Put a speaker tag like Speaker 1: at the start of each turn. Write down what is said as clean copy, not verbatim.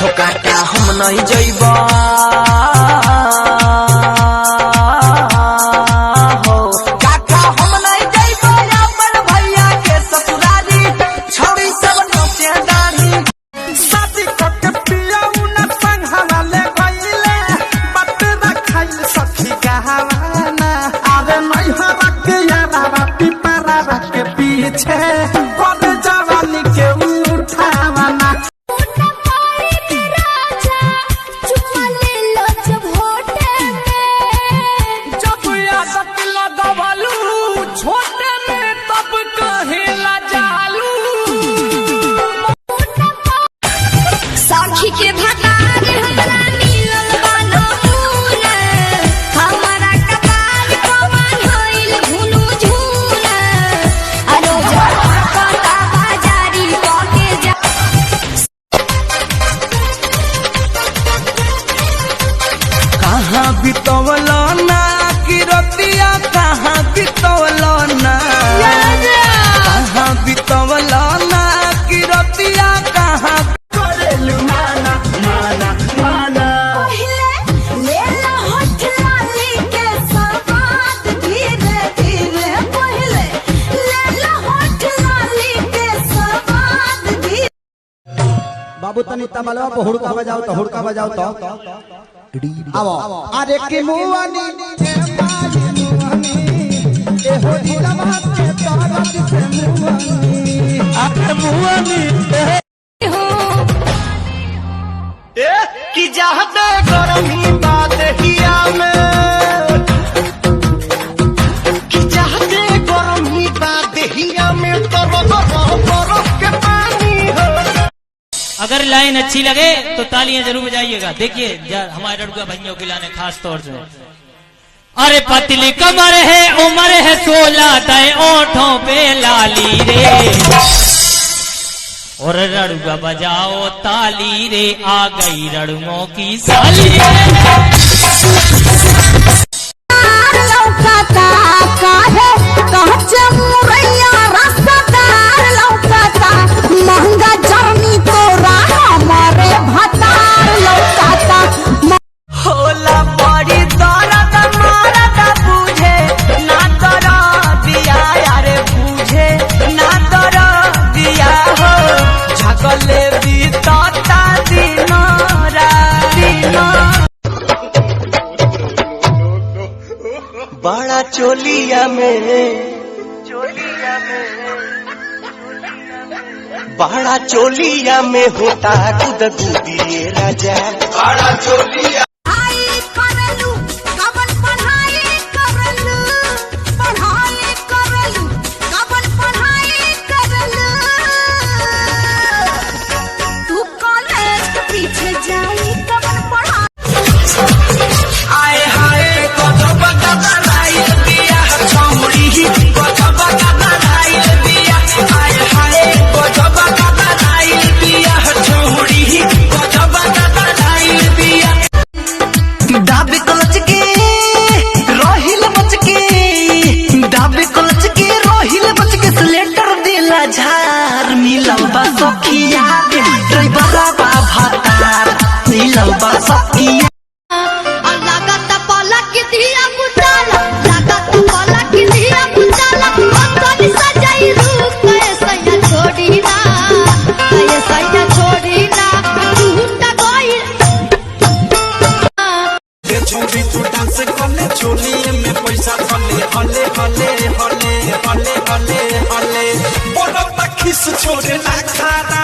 Speaker 1: हो काका हम नहीं जइबा हो काका हम नहीं जइबा अपन भैया के ससुराली छौड़ी सब नोचे दाढ़ी
Speaker 2: शादी करके पिया उना संग हवाले गइले बात रखाइल सखी कहावाना अरे नहीं हवा के यारा पिपरा के पीछे कर जवानी के उठावाना
Speaker 3: साखी के भतार हमरा मिलल बनमुन हमरा कपार कमान होइल भुनु झुन अरो पता बाजारी के जा
Speaker 1: कहाँ बितवलो ना कि रतिया कहाँ बितवलो ना कहाँ बितवलो ना कि रतिया कहाँ
Speaker 2: करेलु माना माना माना
Speaker 3: ले ला होठ लाली के सवाद धीरे धीरे पहले ले ला होठ लाली के सवाद धीरे
Speaker 4: बाबू तनी तबलवा पे हुड़का बजाओ तो हुड़का बजाओ तो आवो अरे के मुआनी ए हो दिलवा के तोरा से मुआनी अरे मुआनी
Speaker 1: कि चाहते गरमी बात हिया में कि चाहते गरमी बात हिया में बरफ के पानी हो।
Speaker 5: अगर लाइन अच्छी लगे तो तालियां जरूर बजाइएगा। देखिए हमारे लड़का भाइयों के लाने खास तौर से अरे पतली कमर है उम्र है 16 तय ओठों पे लाली रे और रड़ुआ बजाओ ताली रे आ गई रड़ुओं की साली
Speaker 3: लौकाता काहे कहचे मुरैया रसदार लौकाता महंगा जर्नी तोरा हमारे भतार लौकाता
Speaker 1: होला बड़ी दर्द मरद बुझे ना कर दिया यारे बुझे ना कर दिया हो झगले बीतता दिन बड़ा चोलिया में बड़ा चोलिया में होता गुद गुदिए राजा बड़ा चोलिया
Speaker 3: आई करलू कवन पढ़ाई करलू कवन पढ़ाई करलू तू कॉलेज के पीछे जाई कवन पढ़ाई
Speaker 1: आए हाय कदम बदलाई दिया छौड़ी कदम बदलाई दिया आए हाय कदम बदलाई दिया छौड़ी कदम बदलाई दिया दाबे कलच के रोहिल बच के दाबे कलच के रोहिल बच के स्लेटर दिला झार मिलल बा सखिया ड्राइवर बा भतार मिलल बा सखिया
Speaker 3: लागत पलक दिया बुझाला लागत पलक दिया बुझाला अंतरी सजाई रूप कैसे छोड़ी ना टूटा गई
Speaker 2: ये छोड़ी तू डांस करले चोली में पैसा हले हले हले हले हले हले हले बड़ा पखिस छोड़े ना खाना